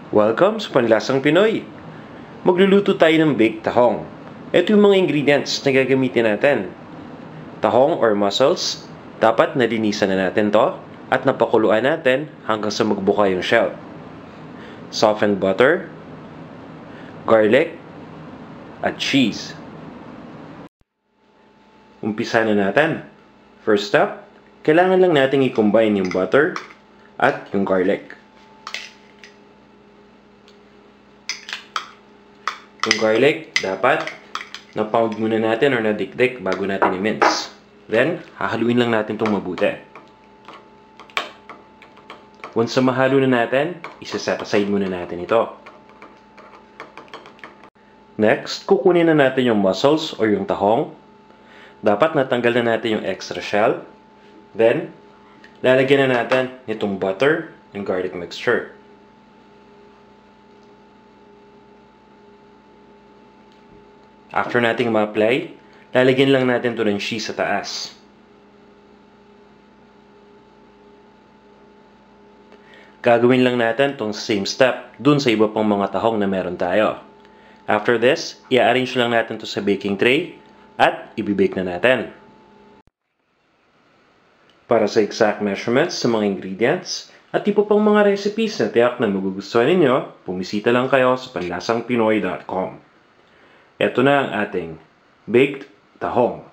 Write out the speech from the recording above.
Welcome sa Panlasang Pinoy! Magluluto tayo ng baked tahong. Ito yung mga ingredients na gagamitin natin. Tahong or mussels, dapat nalinisan na natin to at napakuluan natin hanggang sa magbuka yung shell. Softened butter, garlic, at cheese. Umpisa na natin. First step, kailangan lang natin i-combine yung butter at yung garlic. Yung garlic, dapat na-pound muna natin or nadikdik bago natin i-mince. Then, hahaluin lang natin itong mabuti. Once na mahalo na natin, isa-set aside muna natin ito. Next, kukunin na natin yung mussels or yung tahong. Dapat natanggal na natin yung extra shell. Then, lalagyan na natin nitong butter, yung garlic mixture. After nating ma-apply, lalagyan lang natin ito ng cheese sa taas. Gagawin lang natin itong same step dun sa iba pang mga tahong na meron tayo. After this, i-arrange lang natin ito sa baking tray at ibibake na natin. Para sa exact measurements sa mga ingredients at iba pang mga recipes na tiyak na magugustuhan ninyo, bumisita lang kayo sa panlasangpinoy.com. Ito na ang ating baked tahong.